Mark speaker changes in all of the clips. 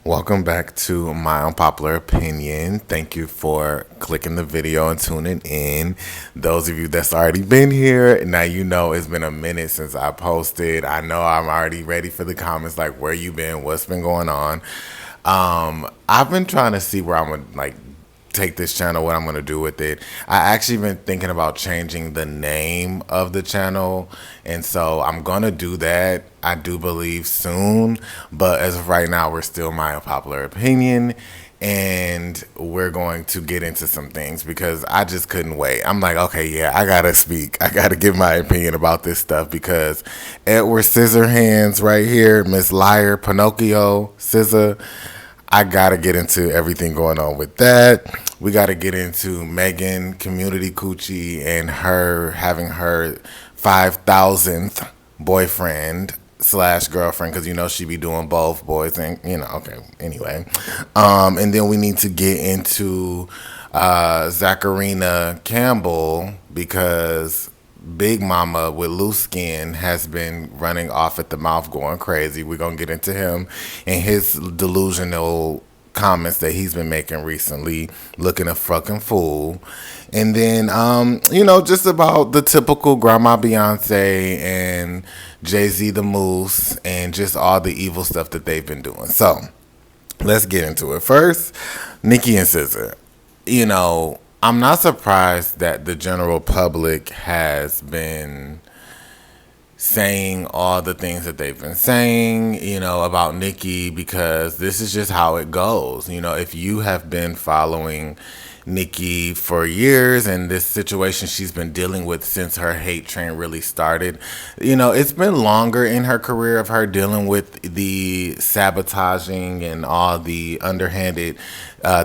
Speaker 1: Welcome back to My Unpopular Opinion. Thank you for clicking the video and tuning in. Those of you that's already been here, now you know it's been a minute since I posted. I know I'm already ready for the comments, like where you been, what's been going on. I've been trying to see where I'm gonna take this channel, what I'm gonna do with it. I actually been thinking about changing the name of the channel, and so I'm gonna do that. I do believe soon, but as of right now, we're still My Unpopular Opinion, and we're going to get into some things because I just couldn't wait. I'm like, okay, yeah, I gotta speak. I gotta give my opinion about this stuff because Edward Scissorhands right here, Miss Liar, Pinocchio, SZA. I gotta get into everything going on with that. We gotta get into Megan Community Coochie and her having her 5,000th boyfriend slash girlfriend, because you know she be doing both boys and okay, anyway. And then we need to get into Zacharina Campbell, because Big Mama with loose skin has been running off at the mouth going crazy. We're going to get into him and his delusional comments that he's been making recently, looking a fucking fool. And then, just about the typical Grandma Beyoncé and Jay-Z the Moose and just all the evil stuff that they've been doing. So, let's get into it. First, Nikki and SZA. I'm not surprised that the general public has been saying all the things that they've been saying, about Nikki, because this is just how it goes. If you have been following Nikki for years and this situation she's been dealing with since her hate train really started, it's been longer in her career of her dealing with the sabotaging and all the underhanded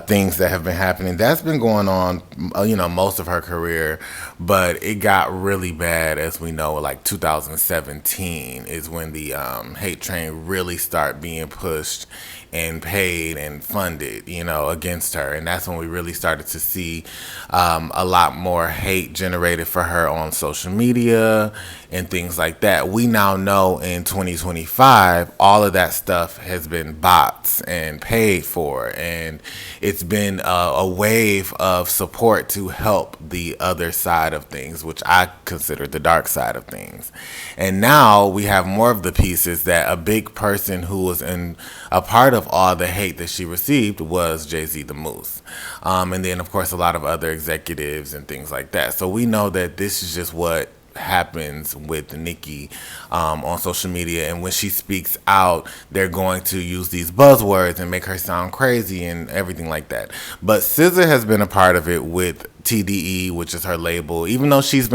Speaker 1: things that have been happening. That's been going on, most of her career, but it got really bad, as we know, like 2017 is when the hate train really started being pushed and paid and funded, against her. And that's when we really started to see a lot more hate generated for her on social media and things like that. We now know in 2025, all of that stuff has been bots and paid for. And it's been a wave of support to help the other side of things, which I consider the dark side of things. And now we have more of the pieces that a big person who was in a part of all the hate that she received was Jay-Z the Moose. And then, of course, a lot of other executives and things like that. So we know that this is just what happens with Nikki on social media, and when she speaks out, they're going to use these buzzwords and make her sound crazy and everything like that. But SZA has been a part of it with TDE, which is her label, even though she's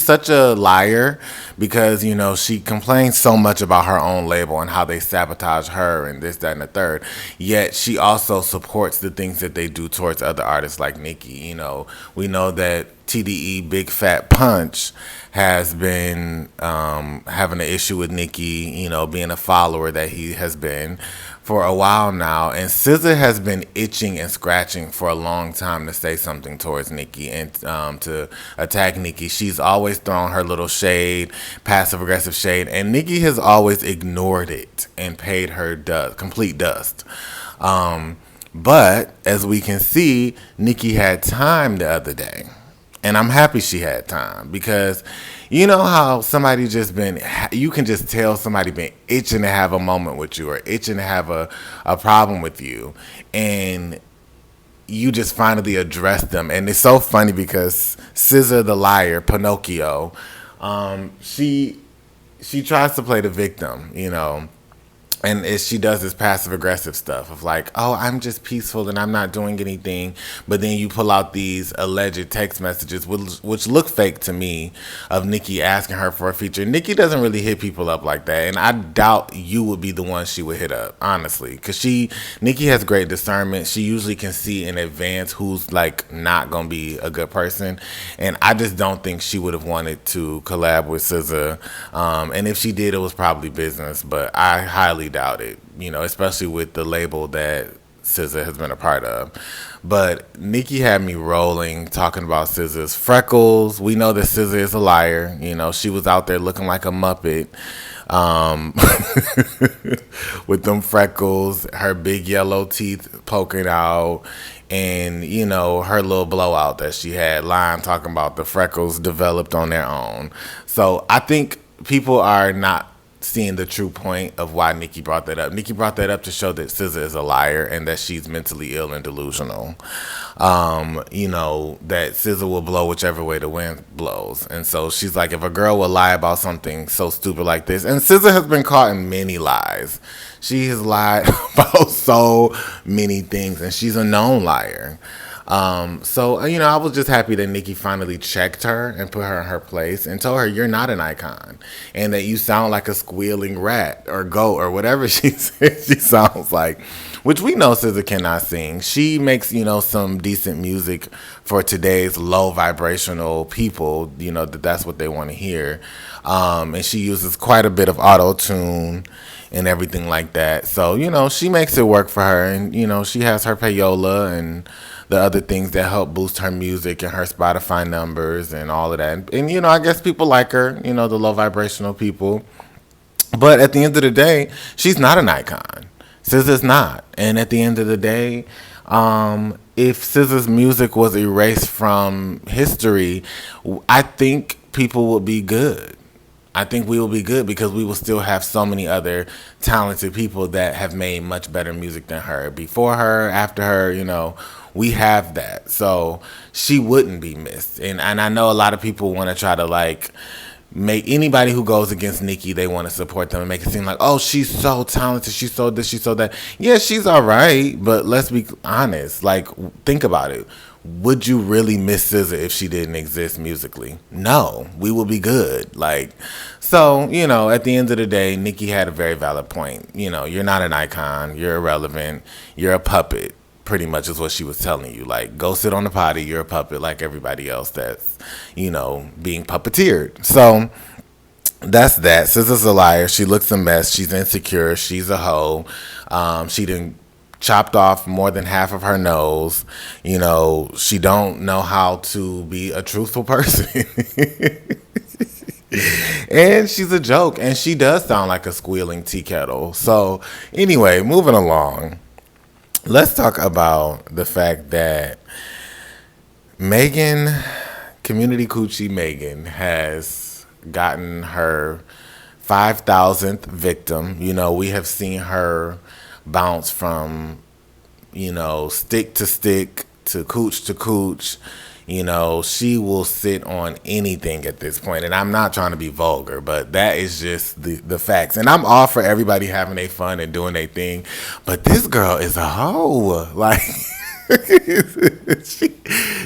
Speaker 1: such a liar, because she complains so much about her own label and how they sabotage her and this, that, and the third, yet she also supports the things that they do towards other artists like Nikki. We know that TDE Big Fat Punch has been having an issue with Nikki, being a follower that he has been for a while now. And SZA has been itching and scratching for a long time to say something towards Nikki and to attack Nikki. She's always thrown her little shade, passive-aggressive shade, and Nikki has always ignored it and paid her complete dust. But as we can see, Nikki had time the other day. And I'm happy she had time, because you know how somebody you can just tell somebody been itching to have a moment with you or itching to have a problem with you, and you just finally address them. And it's so funny because SZA the Liar, Pinocchio, she tries to play the victim, and she does this passive-aggressive stuff of like, oh, I'm just peaceful and I'm not doing anything. But then you pull out these alleged text messages, which look fake to me, of Nikki asking her for a feature. Nikki doesn't really hit people up like that. And I doubt you would be the one she would hit up, honestly. Because Nikki has great discernment. She usually can see in advance who's like not going to be a good person. And I just don't think she would have wanted to collab with SZA. And if she did, it was probably business. But I highly doubt it, especially with the label that SZA has been a part of. But Nikki had me rolling talking about SZA's freckles. We know that SZA is a liar. You know, she was out there looking like a Muppet, um, with them freckles, her big yellow teeth poking out, and you know her little blowout that she had. Lying talking about the freckles developed on their own. So I think people are not seeing the true point of why Nikki brought that up. Nikki brought that up to show that SZA is a liar and that she's mentally ill and delusional. You know, that SZA will blow whichever way the wind blows. And so she's like, if a girl will lie about something so stupid like this, and SZA has been caught in many lies. She has lied about so many things, and she's a known liar. So, you know, I was just happy that Nikki finally checked her and put her in her place and told her you're not an icon and that you sound like a squealing rat or goat or whatever she says she sounds like, which we know SZA cannot sing. She makes, you know, some decent music for today's low vibrational people, you know, that's what they want to hear. And she uses quite a bit of auto tune and everything like that. So, you know, she makes it work for her, and, you know, she has her payola and the other things that help boost her music and her Spotify numbers and all of that. And, you know, I guess people like her, you know, the low vibrational people. But at the end of the day, she's not an icon. SZA's not. And at the end of the day, if SZA's music was erased from history, I think people would be good. I think we will be good because we will still have so many other talented people that have made much better music than her. Before her, after her, you know, we have that. So she wouldn't be missed. And I know a lot of people want to try to like make anybody who goes against Nikki, they want to support them and make it seem like, oh, she's so talented, she's so this, she's so that. Yeah, she's all right, but let's be honest. Like, think about it. Would you really miss SZA if she didn't exist musically? No, we will be good. Like, so, you know, at the end of the day, Nikki had a very valid point. You know, you're not an icon, you're irrelevant, you're a puppet. Pretty much is what she was telling you. Like, go sit on the potty, you're a puppet like everybody else that's, you know, being puppeteered. So that's that. SZA's a liar. She looks a mess. She's insecure. She's a hoe. She done chopped off more than half of her nose. You know, she don't know how to be a truthful person. And she's a joke. And she does sound like a squealing tea kettle. So anyway, moving along. Let's talk about the fact that Megan, Community Coochie Megan, has gotten her 5,000th victim. You know, we have seen her bounce from, you know, stick to cooch. You know, she will sit on anything at this point. And I'm not trying to be vulgar, but that is just the facts. And I'm all for everybody having their fun and doing their thing. But this girl is a hoe. Like,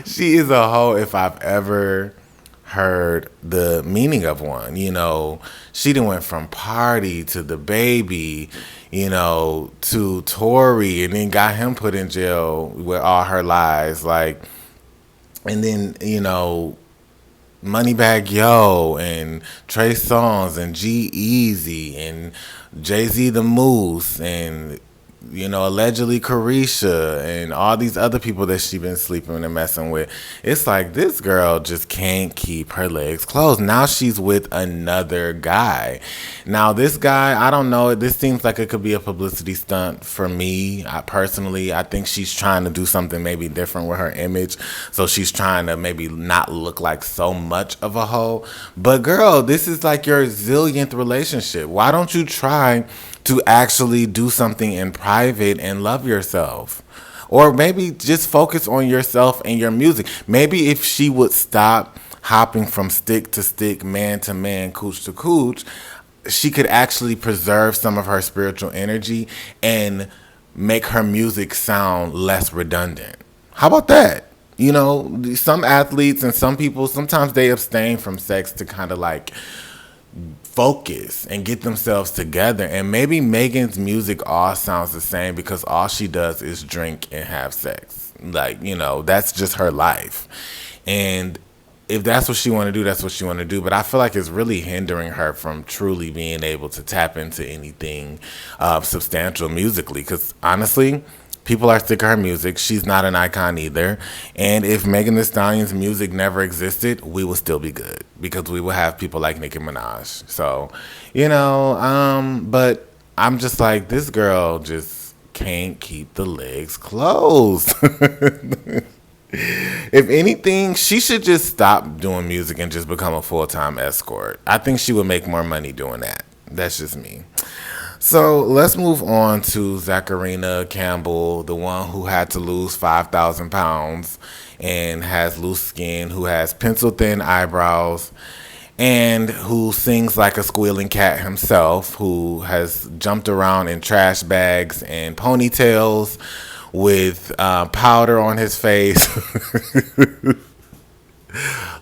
Speaker 1: she is a hoe if I've ever heard the meaning of one. You know, she done went from Party to the Baby, you know, to Tory, and then got him put in jail with all her lies. Like, and then, you know, Moneybagg Yo and Trey Songz and G-Eazy and Jay-Z the Moose and, you know, allegedly Carisha and all these other people that she been sleeping and messing with. It's like this girl just can't keep her legs closed. Now she's with another guy. Now this guy, I don't know. This seems like it could be a publicity stunt for me. I think she's trying to do something maybe different with her image. So she's trying to maybe not look like so much of a hoe. But girl, this is like your zillionth relationship. Why don't you try to actually do something in private and love yourself? Or maybe just focus on yourself and your music. Maybe if she would stop hopping from stick to stick, man to man, cooch to cooch, she could actually preserve some of her spiritual energy and make her music sound less redundant. How about that? You know, some athletes and some people, sometimes they abstain from sex to kind of like focus and get themselves together. And maybe Megan's music all sounds the same because all she does is drink and have sex. Like, you know, that's just her life. And if that's what she want to do, that's what she want to do. But I feel like it's really hindering her from truly being able to tap into anything substantial musically. Because honestly, People are sick of her music. She's not an icon either. And if Megan Thee Stallion's music never existed, we would still be good because we would have people like Nicki Minaj. So, but I'm just like, this girl just can't keep the legs closed. If anything, she should just stop doing music and just become a full-time escort. I think she would make more money doing that. That's just me. So let's move on to Zacharina Campbell, the one who had to lose 5,000 pounds and has loose skin, who has pencil-thin eyebrows, and who sings like a squealing cat himself, who has jumped around in trash bags and ponytails with powder on his face,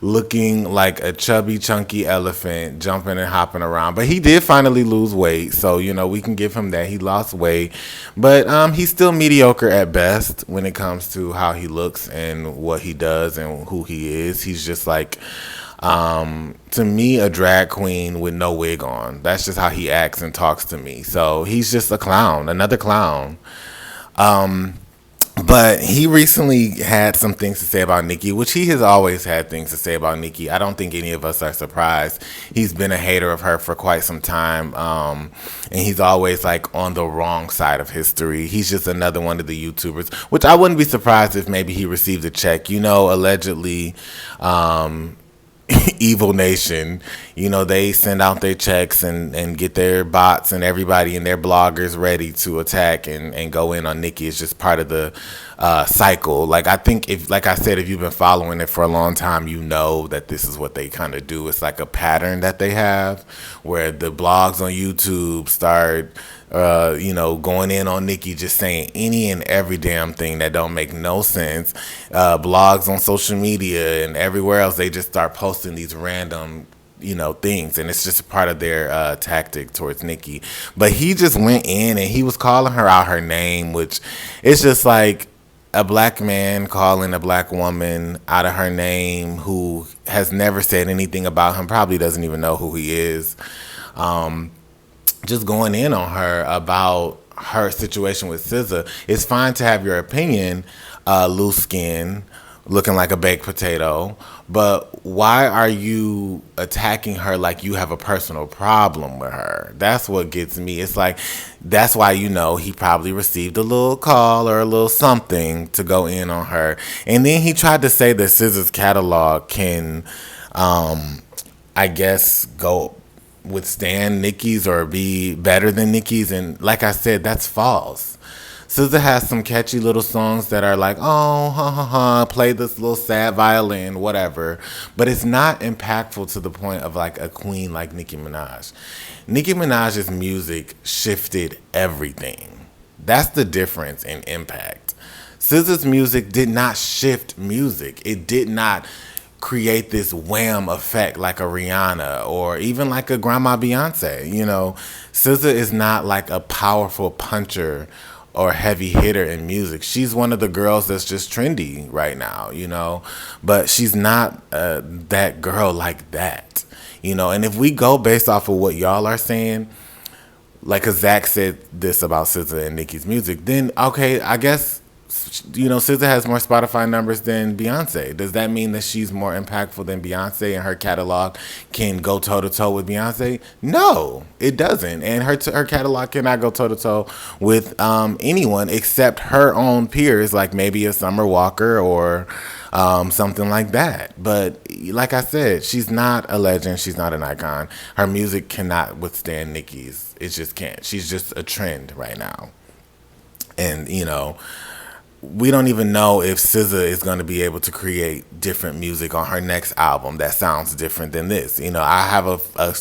Speaker 1: looking like a chubby, chunky elephant, jumping and hopping around. But he did finally lose weight, so, we can give him that. He lost weight, but he's still mediocre at best when it comes to how he looks and what he does and who he is. He's just like, to me, a drag queen with no wig on. That's just how he acts and talks to me. So he's just a clown, another clown. But he recently had some things to say about Nikki, which he has always had things to say about Nikki. I don't think any of us are surprised. He's been a hater of her for quite some time. And he's always like on the wrong side of history. He's just another one of the YouTubers, which I wouldn't be surprised if maybe he received a check. Allegedly, Evil Nation, they send out their checks and get their bots and everybody and their bloggers ready to attack and go in on Nikki. It's just part of the cycle. Like, I think like I said, if you've been following it for a long time, you know that this is what they kind of do. It's like a pattern that they have where the blogs on YouTube start going in on Nikki, just saying any and every damn thing that don't make no sense. Blogs on social media and everywhere else, they just start posting these random, things, and it's just a part of their tactic towards Nikki. But he just went in and he was calling her out her name, which it's just like a black man calling a black woman out of her name who has never said anything about him, probably doesn't even know who he is. Just going in on her about her situation with SZA. It's fine to have your opinion, loose skin, looking like a baked potato, but why are you attacking her like you have a personal problem with her? That's what gets me. It's like, that's why he probably received a little call or a little something to go in on her. And then he tried to say that SZA's catalog can, I guess, go withstand Nicki's or be better than Nicki's, and like I said, that's false. SZA has some catchy little songs that are like, oh, ha ha ha, play this little sad violin, whatever, but it's not impactful to the point of like a queen like Nicki Minaj. Nicki Minaj's music shifted everything. That's the difference in impact. SZA's music did not shift music. It did not create this wham effect like a Rihanna or even like a Grandma Beyonce. SZA is not like a powerful puncher or heavy hitter in music. She's one of the girls that's just trendy right now, but she's not that girl like that, and if we go based off of what y'all are saying, like, 'cause Zach said this about SZA and Nicki's music, then okay, I guess SZA has more Spotify numbers than Beyonce. Does that mean that she's more impactful than Beyonce and her catalog can go toe-to-toe with Beyonce? No, it doesn't. And her catalog cannot go toe-to-toe with anyone except her own peers, like maybe a Summer Walker or something like that. But like I said, she's not a legend. She's not an icon. Her music cannot withstand Nicki's. It just can't. She's just a trend right now. And, we don't even know if SZA is going to be able to create different music on her next album that sounds different than this. I have a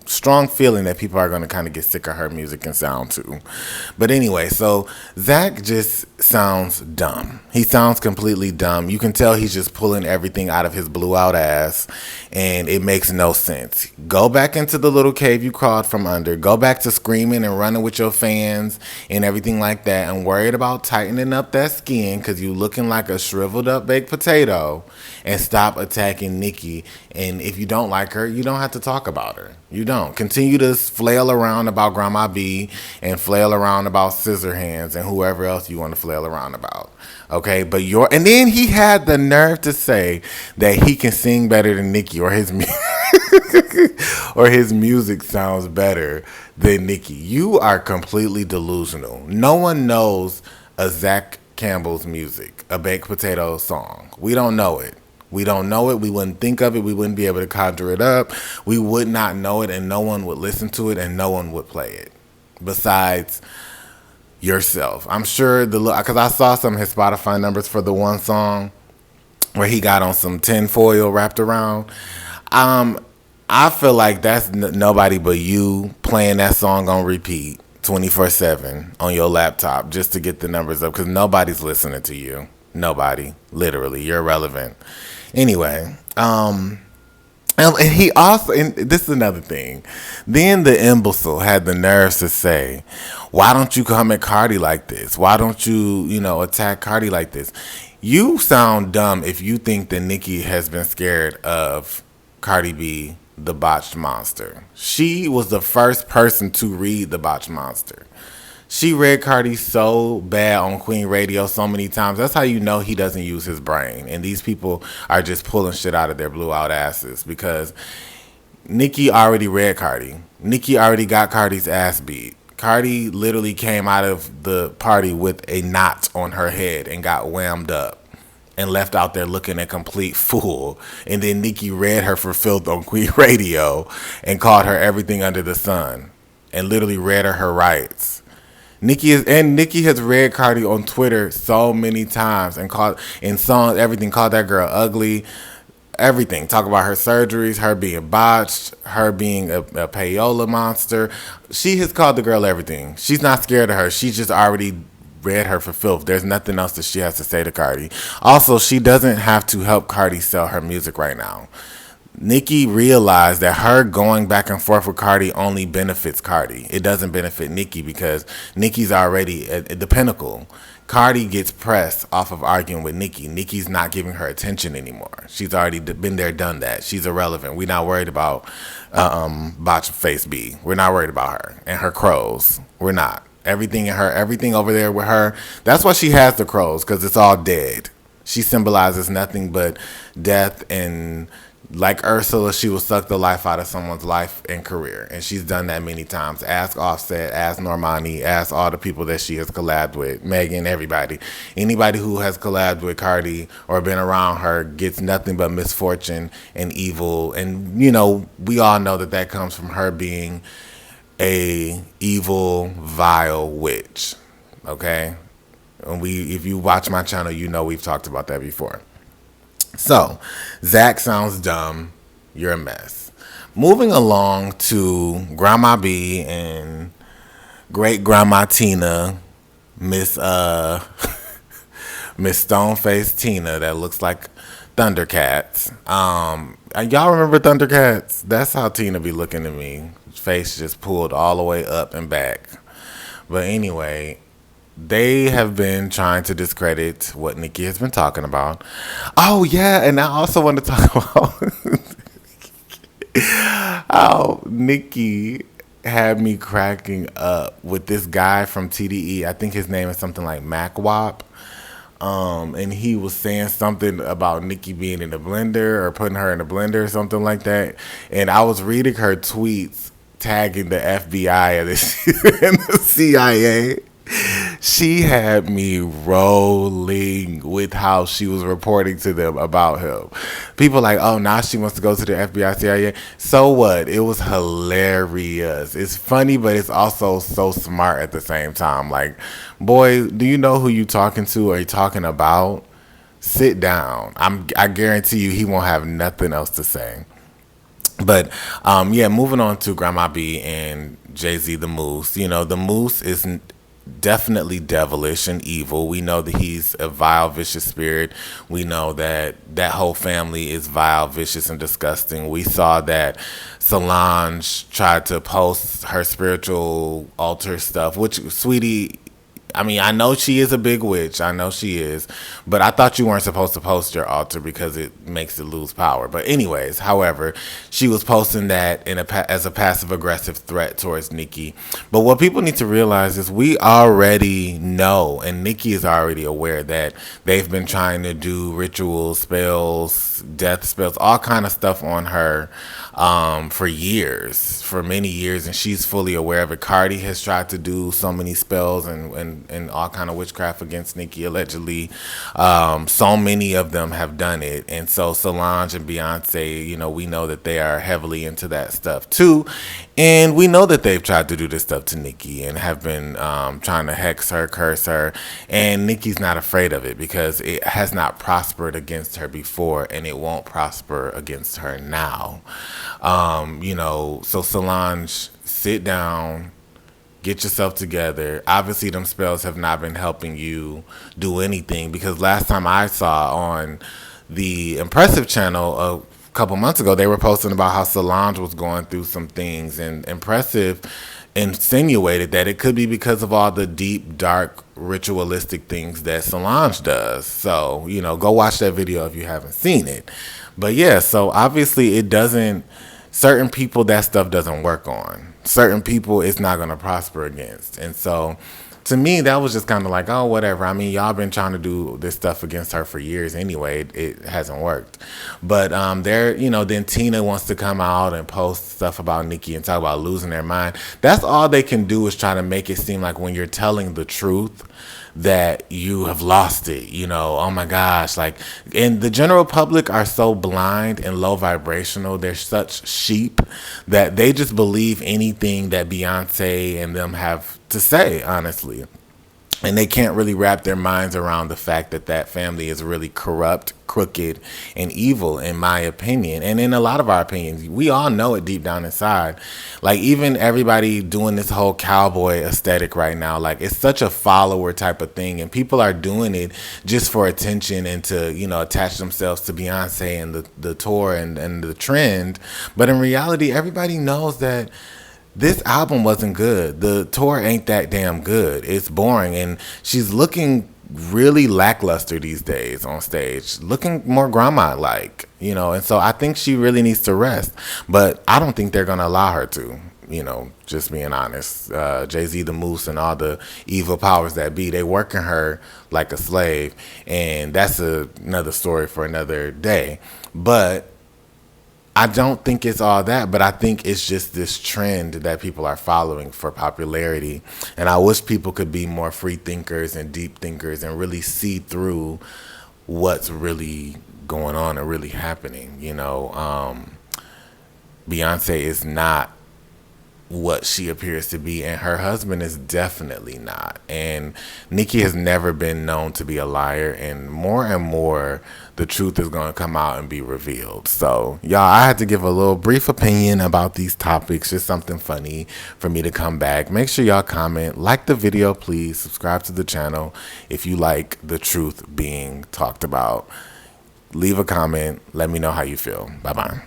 Speaker 1: strong feeling that people are going to kind of get sick of her music and sound too. But anyway, so Zach just sounds dumb. He sounds completely dumb. You can tell he's just pulling everything out of his blew out ass, and it makes no sense. Go back into the little cave you crawled from under. Go back to screaming and running with your fans and everything like that, and worried about tightening up that skin because you looking like a shriveled up baked potato, and stop attacking Nikki. And if you don't like her, you don't have to talk about her. You don't. don't. Continue to flail around about Grandma B and flail around about Scissor Hands and whoever else you want to flail around about. Okay, but and then he had the nerve to say that he can sing better than Nikki, or his or his music sounds better than Nikki. You are completely delusional. No one knows a Zach Campbell's music, a baked potato song. We don't know it. We don't know it. We wouldn't think of it. We wouldn't be able to conjure it up. We would not know it, and no one would listen to it, and no one would play it besides yourself. I'm sure because I saw some of his Spotify numbers for the one song where he got on some tinfoil wrapped around. I feel like that's nobody but you playing that song on repeat 24/7 on your laptop just to get the numbers up, because nobody's listening to you. Nobody. Literally. You're irrelevant. Anyway, and he also, and this is another thing, then the imbecile had the nerves to say, why don't you come at Cardi like this? Why don't you, attack Cardi like this? You sound dumb if you think that Nikki has been scared of Cardi B, the botched monster. She was the first person to read the botched monster. She read Cardi so bad on Queen Radio so many times. That's how you know he doesn't use his brain. And these people are just pulling shit out of their blew out asses, because Nikki already read Cardi. Nikki already got Cardi's ass beat. Cardi literally came out of the party with a knot on her head and got whammed up and left out there looking a complete fool. And then Nikki read her for filth on Queen Radio and called her everything under the sun and literally read her rights. Nikki has read Cardi on Twitter so many times and called in songs, everything, called that girl ugly, everything. Talk about her surgeries, her being botched, her being a payola monster. She has called the girl everything. She's not scared of her. She's just already read her for filth. There's nothing else that she has to say to Cardi. Also, she doesn't have to help Cardi sell her music right now. Nikki realized that her going back and forth with Cardi only benefits Cardi. It doesn't benefit Nikki, because Nikki's already at the pinnacle. Cardi gets pressed off of arguing with Nikki. Nikki's not giving her attention anymore. She's already been there, done that. She's irrelevant. We're not worried about Botch Face B. We're not worried about her and her crows. We're not. Everything over there with her, that's why she has the crows, because it's all dead. She symbolizes nothing but death, and like Ursula, she will suck the life out of someone's life and career. And she's done that many times. Ask Offset, ask Normani, ask all the people that she has collabed with. Megan, everybody. Anybody who has collabed with Cardi or been around her gets nothing but misfortune and evil. And, we all know that comes from her being a evil, vile witch. Okay? And if you watch my channel, we've talked about that before. So, Zach sounds dumb. You're a mess. Moving along to Grandma B and Great Grandma Tina, Miss Stoneface Tina, that looks like Thundercats. Y'all remember Thundercats? That's how Tina be looking to me. Face just pulled all the way up and back. But anyway, they have been trying to discredit what Nikki has been talking about. Oh, yeah, and I also want to talk about how Nikki had me cracking up with this guy from TDE. I think his name is something like Mac Wop. And he was saying something about Nikki being in the blender or putting her in the blender or something like that. And I was reading her tweets tagging the FBI and the CIA. She had me rolling with how she was reporting to them about him. People like, oh, now she wants to go to the FBI, CIA. So what? It was hilarious. It's funny, but it's also so smart at the same time. Like, boy, do you know who you talking to or you talking about? Sit down. I guarantee you he won't have nothing else to say. But, moving on to Grandma B and Jay-Z the Moose. The Moose is definitely devilish and evil. We know that he's a vile, vicious spirit. We know that whole family is vile, vicious, and disgusting. We saw that Solange tried to post her spiritual altar stuff, which, sweetie, I mean, I know she is a big witch. I know she is. But I thought you weren't supposed to post your altar because it makes it lose power. But anyways, however, she was posting that as a passive-aggressive threat towards Nikki. But what people need to realize is we already know, and Nikki is already aware, that they've been trying to do rituals, spells, death spells, all kind of stuff on her for years, for many years, and she's fully aware of it. Cardi has tried to do so many spells and all kind of witchcraft against Nikki, allegedly. So many of them have done it, and so Solange and Beyonce, you know, we know that they are heavily into that stuff too, and we know that they've tried to do this stuff to Nikki and have been trying to hex her, curse her, and Nikki's not afraid of it because it has not prospered against her before, and it won't prosper against her now. You know, so Solange, sit down, get yourself together. Obviously, them spells have not been helping you do anything, because last time I saw on the Impressive channel a couple months ago, they were posting about how Solange was going through some things, and Impressive insinuated that it could be because of all the deep, dark, ritualistic things that Solange does. So, you know, go watch that video if you haven't seen it. But yeah, so obviously it doesn't, certain people that stuff doesn't work on. Certain people it's not going to prosper against. And so to me, that was just kind of like, oh, whatever. I mean, y'all been trying to do this stuff against her for years anyway. It hasn't worked. But there, you know, then Tina wants to come out and post stuff about Nikki and talk about losing their mind. That's all they can do, is try to make it seem like when you're telling the truth that you have lost it, you know, oh my gosh, like, and the general public are so blind and low vibrational, they're such sheep that they just believe anything that Beyonce and them have to say, honestly. And they can't really wrap their minds around the fact that that family is really corrupt, crooked, and evil, in my opinion. And in a lot of our opinions, we all know it deep down inside. Like, even everybody doing this whole cowboy aesthetic right now, like, it's such a follower type of thing. And people are doing it just for attention and to, you know, attach themselves to Beyonce and the tour and the trend. But in reality, everybody knows that this album wasn't good. The tour ain't that damn good. It's boring. And she's looking really lackluster these days on stage, looking more grandma-like, you know. And so I think she really needs to rest. But I don't think they're going to allow her to, you know, just being honest. Jay-Z, the Moose, and all the evil powers that be, they working her like a slave. And that's another story for another day. But I don't think it's all that, but I think it's just this trend that people are following for popularity. And I wish people could be more free thinkers and deep thinkers and really see through what's really going on and really happening. You know, Beyonce is not what she appears to be, and her husband is definitely not. And Nikki has never been known to be a liar, and more the truth is going to come out and be revealed. So y'all, I had to give a little brief opinion about these topics, just something funny for me to come back. Make sure y'all comment, like the video, please subscribe to the channel if you like the truth being talked about. Leave a comment, let me know how you feel. Bye-bye.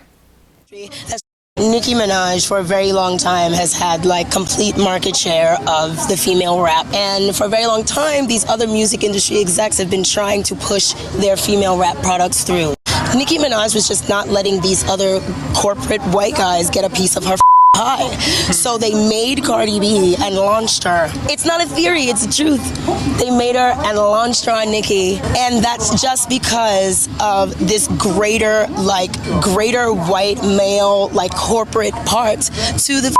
Speaker 2: Nicki Minaj for a very long time has had like complete market share of the female rap, and for a very long time these other music industry execs have been trying to push their female rap products through. Nicki Minaj was just not letting these other corporate white guys get a piece of her pie. So they made Cardi B and launched her. It's not a theory, it's the truth. They made her and launched her on Nicki, and that's just because of this greater white male like corporate part to the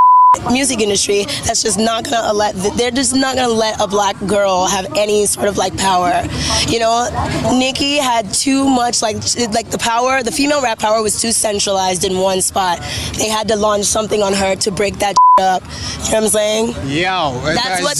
Speaker 2: music industry that's just not gonna they're just not gonna let a black girl have any sort of like power. You know, Nicki had too much like the power, the female rap power was too centralized in one spot. They had to launch something on her to break that up. You know what I'm saying?
Speaker 3: Yo,
Speaker 2: that's what